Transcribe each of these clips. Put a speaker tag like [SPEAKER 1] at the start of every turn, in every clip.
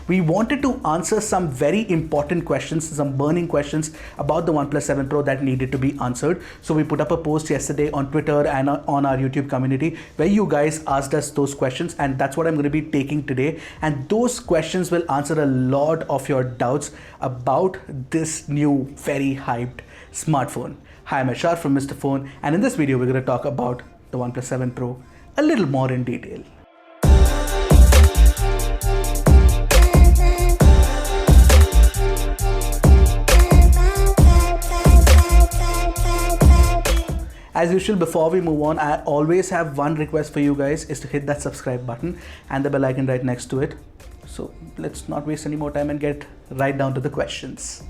[SPEAKER 1] We wanted to answer some very important questions, some burning questions about the OnePlus 7 Pro that needed to be answered. So we put up a post yesterday on Twitter and on our YouTube community where you guys asked us those questions, and that's what I'm going to be taking today. And those questions will answer a lot of your doubts about this new, very hyped smartphone. Hi, I'm Ershad from Mr. Phone, and in this video we're going to talk about the OnePlus 7 Pro a little more in detail. As usual, before we move on, I always have one request for you guys, is to hit that subscribe button and the bell icon right next to it. So let's not waste any more time and get right down to the questions.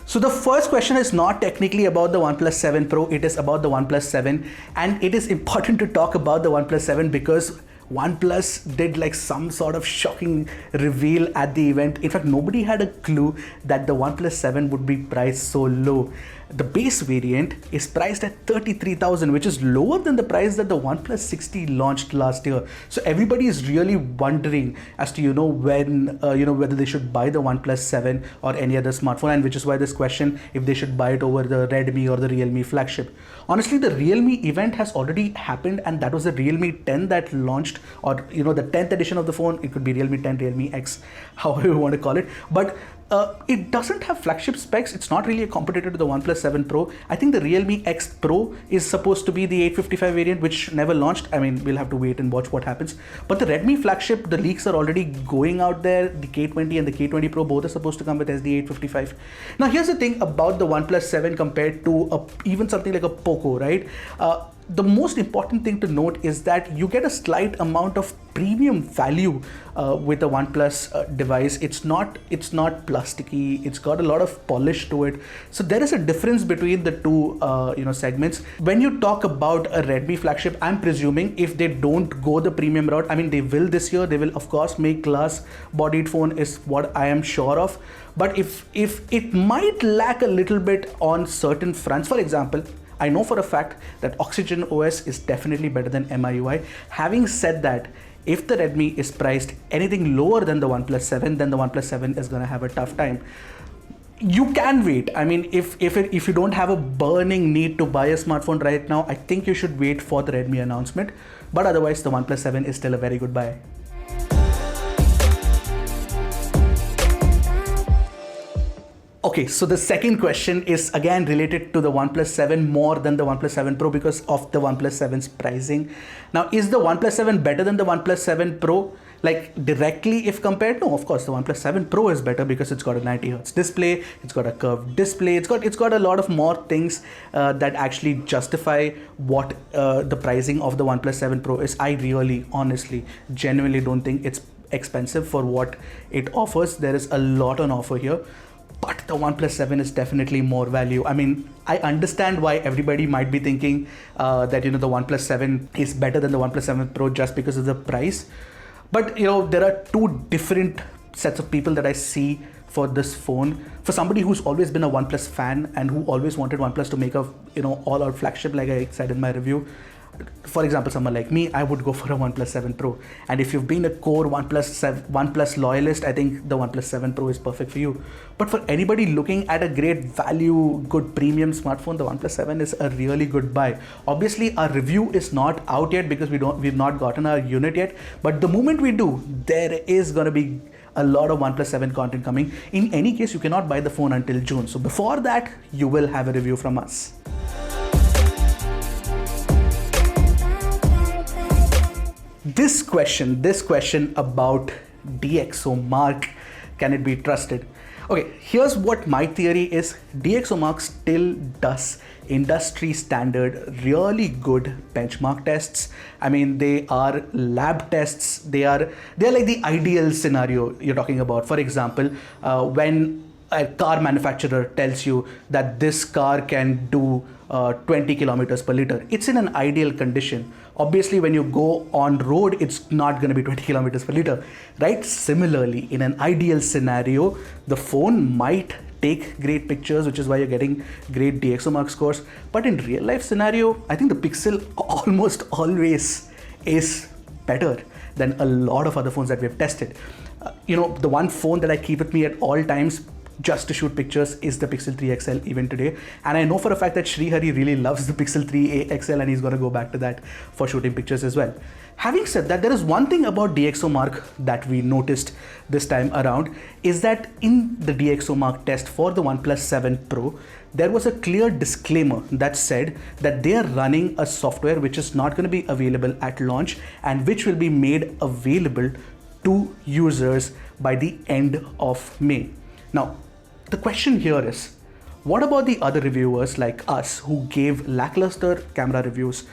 [SPEAKER 1] So the first question is not technically about the OnePlus 7 Pro, it is about the OnePlus 7, and it is important to talk about the OnePlus 7 because OnePlus did like some sort of shocking reveal at the event. In fact, nobody had a clue that the OnePlus 7 would be priced so low. The base variant is priced at 33,000, which is lower than the price that the OnePlus 60 launched last year. So everybody is really wondering as to when whether they should buy the OnePlus 7 or any other smartphone, and which is why this question, if they should buy it over the Redmi or the Realme flagship. Honestly, the Realme event has already happened, and that was the Realme 10 that launched, or the 10th edition of the phone. It could be Realme 10, Realme X, however you want to call it. But it doesn't have flagship specs. It's not really a competitor to the OnePlus 7 Pro. I think the Realme X Pro is supposed to be the 855 variant, which never launched. I mean, we'll have to wait and watch what happens. But the Redmi flagship, the leaks are already going out there. The K20 and the K20 Pro both are supposed to come with SD 855. Now, here's the thing about the OnePlus 7 compared to even something like a Poco, right? The most important thing to note is that you get a slight amount of premium value with a OnePlus device. It's not plasticky. It's got a lot of polish to it. So there is a difference between the two segments. When you talk about a Redmi flagship, I'm presuming if they don't go the premium route, I mean they will this year. They will of course make glass-bodied phone, is what I am sure of. But if it might lack a little bit on certain fronts, for example, I know for a fact that Oxygen OS is definitely better than MIUI. Having said that, if the Redmi is priced anything lower than the OnePlus 7, then the OnePlus 7 is going to have a tough time. You can wait. I mean, if you don't have a burning need to buy a smartphone right now, I think you should wait for the Redmi announcement. But otherwise, the OnePlus 7 is still a very good buy. Okay, so the second question is again related to the OnePlus 7 more than the OnePlus 7 Pro because of the OnePlus 7's pricing. Now, is the OnePlus 7 better than the OnePlus 7 Pro? Like directly if compared? No, of course, the OnePlus 7 Pro is better because it's got a 90Hz display, it's got a curved display, it's got a lot of more things that actually justify what the pricing of the OnePlus 7 Pro is. I really, honestly, genuinely don't think it's expensive for what it offers. There is a lot on offer here. But the OnePlus 7 is definitely more value. I mean, I understand why everybody might be thinking that the OnePlus 7 is better than the OnePlus 7 Pro just because of the price. But there are two different sets of people that I see for this phone. For somebody who's always been a OnePlus fan and who always wanted OnePlus to make a all-out flagship, like I said in my review. For example, someone like me, I would go for a OnePlus 7 Pro. And if you've been a core OnePlus loyalist, I think the OnePlus 7 Pro is perfect for you. But for anybody looking at a great value, good premium smartphone, the OnePlus 7 is a really good buy. Obviously, our review is not out yet because we've not gotten our unit yet. But the moment we do, there is going to be a lot of OnePlus 7 content coming. In any case, you cannot buy the phone until June. So before that, you will have a review from us. This question about DxOMark, can it be trusted? Okay, here's what my theory is. DxOMark still does industry standard, really good benchmark tests. I mean, they are lab tests. They're like the ideal scenario you're talking about. For example, when a car manufacturer tells you that this car can do 20 kilometers per liter, it's in an ideal condition. Obviously, when you go on road, it's not going to be 20 kilometers per liter, right? Similarly, in an ideal scenario, the phone might take great pictures, which is why you're getting great DxOMark scores. But in real life scenario, I think the Pixel almost always is better than a lot of other phones that we've tested. The one phone that I keep with me at all times just to shoot pictures is the Pixel 3 XL even today. And I know for a fact that Srihari really loves the Pixel 3 XL and he's going to go back to that for shooting pictures as well. Having said that, there is one thing about DxOMark that we noticed this time around is that in the DxOMark test for the OnePlus 7 Pro, there was a clear disclaimer that said that they are running a software which is not going to be available at launch and which will be made available to users by the end of May. Now, the question here is, what about the other reviewers like us who gave lackluster camera reviews,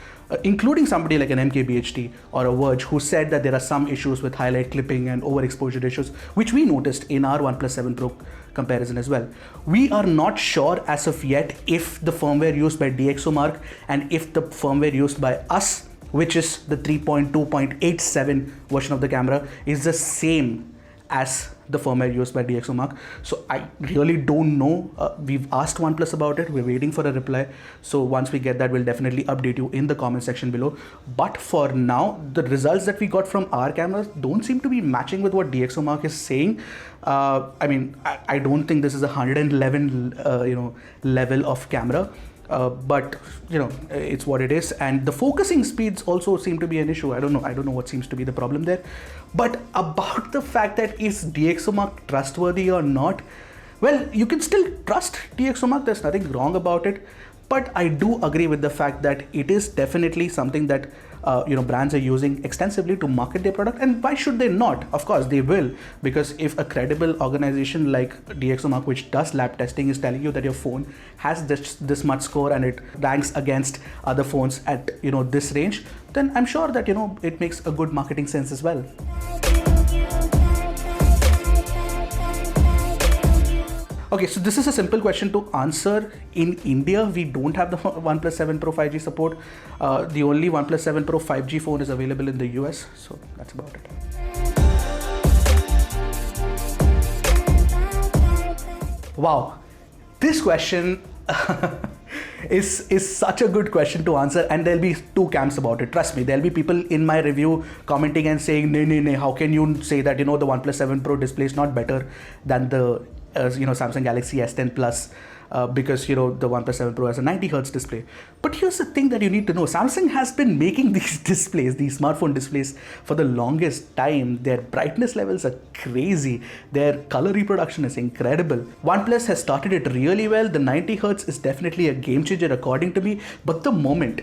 [SPEAKER 1] including somebody like an MKBHD or a Verge who said that there are some issues with highlight clipping and overexposure issues, which we noticed in our OnePlus 7 Pro comparison as well. We are not sure as of yet if the firmware used by DxOMark and if the firmware used by us, which is the 3.2.87 version of the camera, is the same as the firmware used by DxOMark. So I really don't know. We've asked OnePlus about it. We're waiting for a reply. So once we get that, we'll definitely update you in the comment section below. But for now, the results that we got from our cameras don't seem to be matching with what DxOMark is saying. I don't think this is a 111 level of camera. But it's what it is, and the focusing speeds also seem to be an issue. I don't know what seems to be the problem there. But about the fact that is DxOMark trustworthy or not, well, you can still trust DxOMark. There's nothing wrong about it. But I do agree with the fact that it is definitely something that brands are using extensively to market their product. And why should they not? Of course they will, because if a credible organization like DxOMark, which does lab testing, is telling you that your phone has this much score and it ranks against other phones at this range, then I'm sure that it makes a good marketing sense as well. Okay, so this is a simple question to answer. In India, we don't have the OnePlus 7 Pro 5G support. The only OnePlus 7 Pro 5G phone is available in the US, so that's about it. Wow, this question is such a good question to answer, and there'll be two camps about it. Trust me, there'll be people in my review commenting and saying, nay, how can you say that the OnePlus 7 Pro display is not better than the Samsung Galaxy S10 Plus because the OnePlus 7 Pro has a 90Hz display. But here's the thing that you need to know. Samsung has been making these displays, these smartphone displays, for the longest time. Their brightness levels are crazy. Their color reproduction is incredible. OnePlus has started it really well. The 90Hz is definitely a game changer according to me. But the moment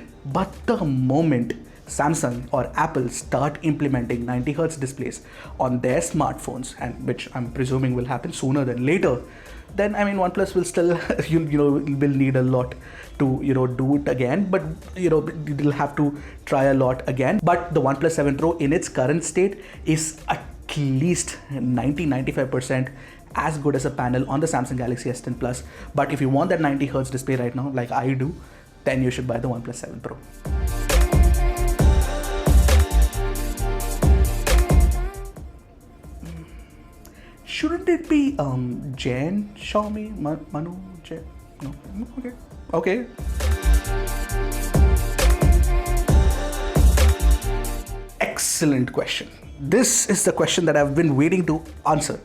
[SPEAKER 1] Samsung or Apple start implementing 90Hz displays on their smartphones, and which I'm presuming will happen sooner than later, then OnePlus will still will need a lot to do it again, but it'll have to try a lot again. But the OnePlus 7 Pro in its current state is at least 90-95% as good as a panel on the Samsung Galaxy S10 Plus. But if you want that 90Hz display right now, like I do, then you should buy the OnePlus 7 Pro. Shouldn't it be Jan, Xiaomi, Manu, Jan? No? Okay. Excellent question. This is the question that I've been waiting to answer.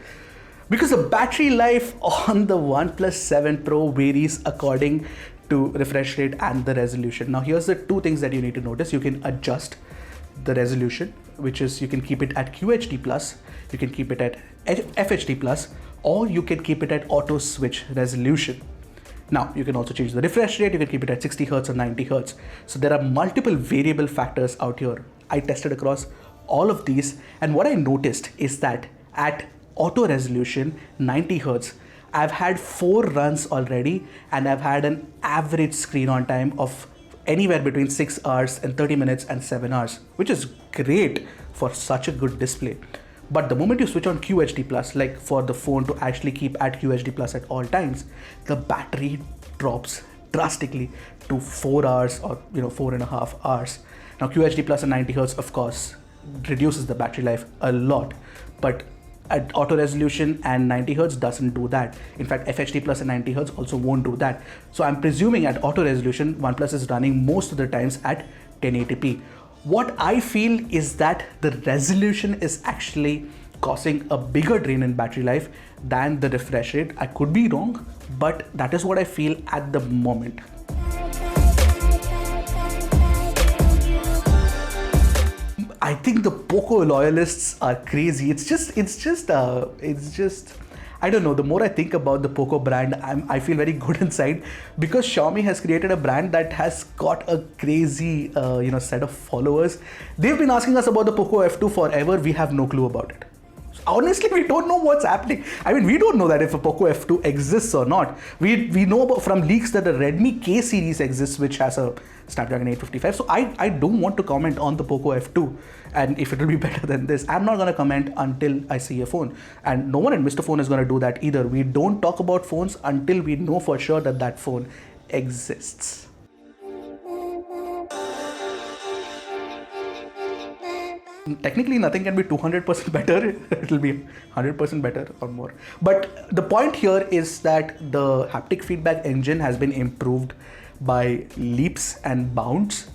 [SPEAKER 1] Because the battery life on the OnePlus 7 Pro varies according to refresh rate and the resolution. Now here's the two things that you need to notice. You can adjust the resolution, which is you can keep it at QHD+, you can keep it at FHD+, or you can keep it at auto switch resolution. Now you can also change the refresh rate. You can keep it at 60 Hz or 90 Hz. So there are multiple variable factors out here. I tested across all of these, and what I noticed is that at auto resolution 90 Hz, I've had 4 runs already, and I've had an average screen on time of anywhere between 6 hours and 30 minutes and 7 hours, which is great for such a good display. But the moment you switch on QHD+, like for the phone to actually keep at QHD+ at all times, the battery drops drastically to 4 hours or 4.5 hours. Now QHD+ and 90 Hz of course reduces the battery life a lot, but at auto resolution and 90 Hz doesn't do that. In fact, FHD+ and 90 Hz also won't do that. So I'm presuming at auto resolution, OnePlus is running most of the times at 1080p. What I feel is that the resolution is actually causing a bigger drain in battery life than the refresh rate. I could be wrong, but that is what I feel at the moment. I think the Poco loyalists are crazy. It's just I don't know. The more I think about the Poco brand, I feel very good inside, because Xiaomi has created a brand that has got a crazy set of followers. They've been asking us about the Poco F2 forever. We have no clue about it. Honestly, we don't know what's happening. I mean, we don't know that if a Poco F2 exists or not. We know about, from leaks, that the Redmi K series exists, which has a Snapdragon 855. So I don't want to comment on the Poco F2 and if it will be better than this. I'm not going to comment until I see a phone. And no one at Mr. Phone is going to do that either. We don't talk about phones until we know for sure that that phone exists. Technically, nothing can be 200% better. It will be 100% better or more. But the point here is that the haptic feedback engine has been improved by leaps and bounds.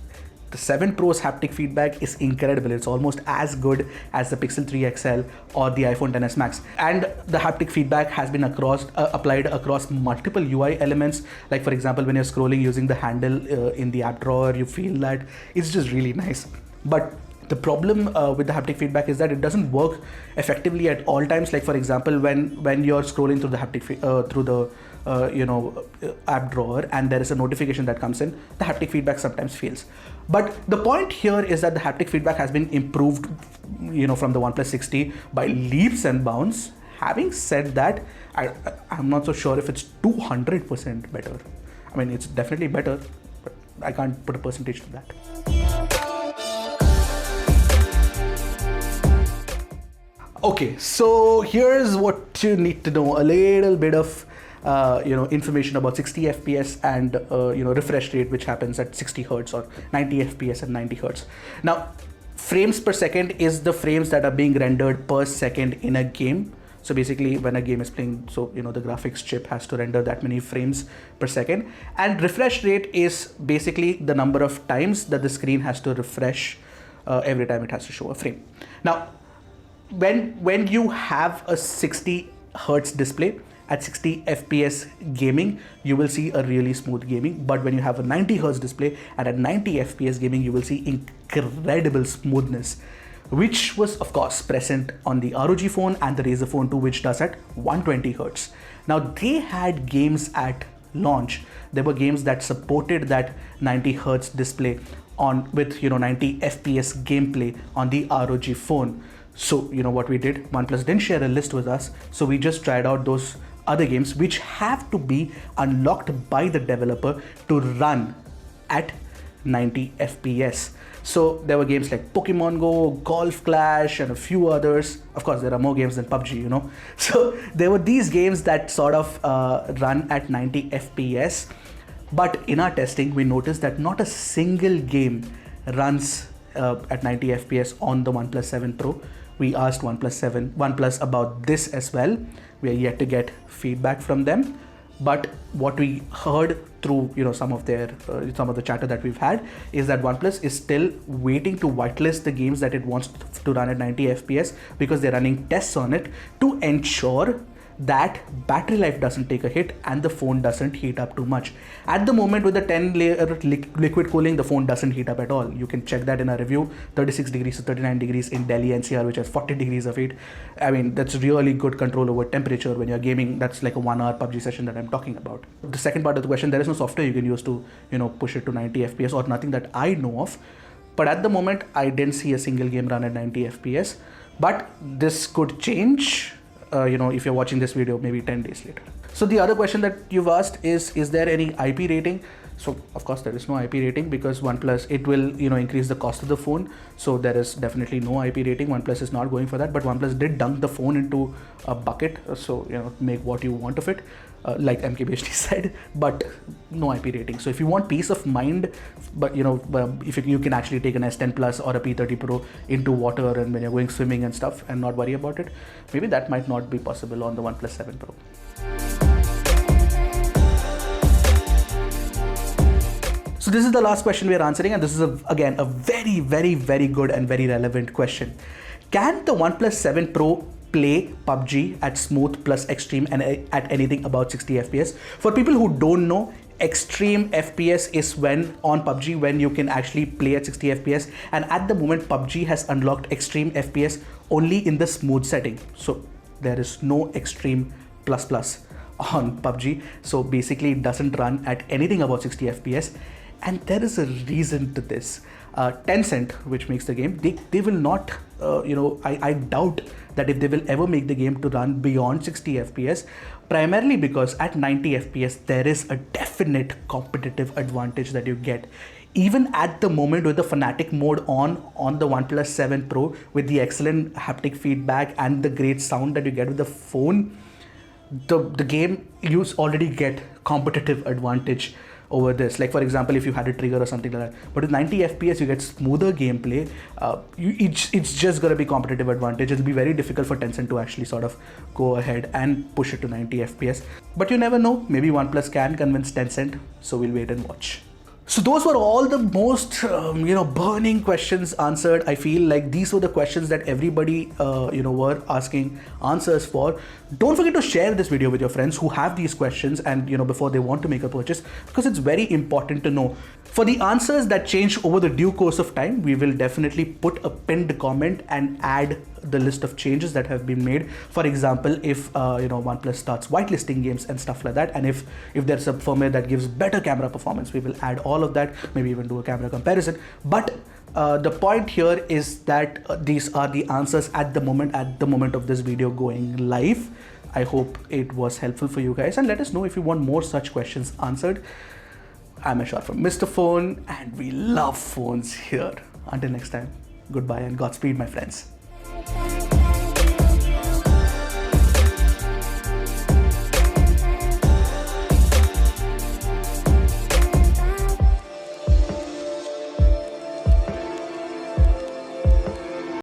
[SPEAKER 1] The 7 Pro's haptic feedback is incredible. It's almost as good as the Pixel 3 XL or the iPhone XS Max. And the haptic feedback has been applied across multiple UI elements. Like, for example, when you're scrolling using the handle in the app drawer, you feel that it's just really nice. But the problem with the haptic feedback is that it doesn't work effectively at all times. Like, for example, when you're scrolling through the haptic app drawer and there is a notification that comes in, the haptic feedback sometimes fails. But the point here is that the haptic feedback has been improved, from the OnePlus 6T by leaps and bounds. Having said that, I'm not so sure if it's 200% better. I mean, it's definitely better, but I can't put a percentage to that. Okay, so here's what you need to know: a little bit of information about 60 FPS and refresh rate, which happens at 60 Hertz or 90 FPS at 90 Hertz. Now, frames per second is the frames that are being rendered per second in a game. So basically, when a game is playing, the graphics chip has to render that many frames per second. And refresh rate is basically the number of times that the screen has to refresh every time it has to show a frame. Now, when you have a 60 Hertz display at 60 FPS gaming, you will see a really smooth gaming. But when you have a 90 Hertz display and at 90 FPS gaming, you will see incredible smoothness, which was of course present on the ROG phone and the Razer phone 2, which does at 120 Hertz. Now, they had games at launch. There were games that supported that 90 Hertz display with 90 FPS gameplay on the ROG phone. So what we did, OnePlus didn't share a list with us, so we just tried out those other games which have to be unlocked by the developer to run at 90 FPS. So there were games like Pokemon Go, Golf Clash, and a few others. Of course, there are more games than PUBG, So there were these games that sort of run at 90 FPS. But in our testing, we noticed that not a single game runs at 90 FPS on the OnePlus 7 Pro. We asked OnePlus about this as well. We are yet to get feedback from them. But what we heard through some of the chatter that we've had is that OnePlus is still waiting to whitelist the games that it wants to run at 90 FPS, because they're running tests on it to ensure that battery life doesn't take a hit and the phone doesn't heat up too much. At the moment, with the 10-layer liquid cooling, the phone doesn't heat up at all. You can check that in our review. 36 degrees to 39 degrees in Delhi NCR, which has 40 degrees of heat. I mean, that's really good control over temperature when you're gaming. That's like a 1-hour PUBG session that I'm talking about. The second part of the question, there is no software you can use to push it to 90 FPS, or nothing that I know of. But at the moment, I didn't see a single game run at 90 FPS. But this could change. If you're watching this video maybe 10 days later. So the other question that you've asked is there any IP rating? So of course there is no IP rating, because OnePlus, it will increase the cost of the phone. So there is definitely no IP rating. OnePlus is not going for that, but OnePlus did dunk the phone into a bucket. So make what you want of it, like MKBHD said, but no IP rating. So if you want peace of mind, but if you can actually take an S10 Plus or a P30 Pro into water and when you're going swimming and stuff and not worry about it, maybe that might not be possible on the OnePlus 7 Pro. So this is the last question we are answering, and this is again a very, very, very good and very relevant question. Can the OnePlus 7 Pro play PUBG at smooth plus extreme and at anything about 60 FPS? For people who don't know, extreme FPS is when on PUBG when you can actually play at 60 FPS, and at the moment PUBG has unlocked extreme FPS only in the smooth setting. So there is no extreme plus plus on PUBG. So basically it doesn't run at anything above 60 FPS. And there is a reason to this. Tencent, which makes the game, they will not, I doubt that if they will ever make the game to run beyond 60 FPS, primarily because at 90 FPS, there is a definite competitive advantage that you get. Even at the moment with the Fanatic mode on the OnePlus 7 Pro, with the excellent haptic feedback and the great sound that you get with the phone, the game, you already get competitive advantage over this. Like for example, if you had a trigger or something like that, but with 90 FPS you get smoother gameplay. It's just gonna be competitive advantage. It'll be very difficult for Tencent to actually sort of go ahead and push it to 90 FPS, but you never know, maybe OnePlus can convince Tencent, so we'll wait and watch. So those were all the most burning questions answered. I feel like these were the questions that everybody were asking answers for. Don't forget to share this video with your friends who have these questions and before they want to make a purchase, because it's very important to know. For the answers that change over the due course of time, we will definitely put a pinned comment and add the list of changes that have been made. For example, if OnePlus starts whitelisting games and stuff like that, and if there's a firmware that gives better camera performance, we will add all of that, maybe even do a camera comparison. But the point here is that these are the answers at the moment of this video going live. I hope it was helpful for you guys, and let us know if you want more such questions answered. I'm Ershad from Mr. Phone, and we love phones here. Until next time, goodbye and Godspeed, my friends.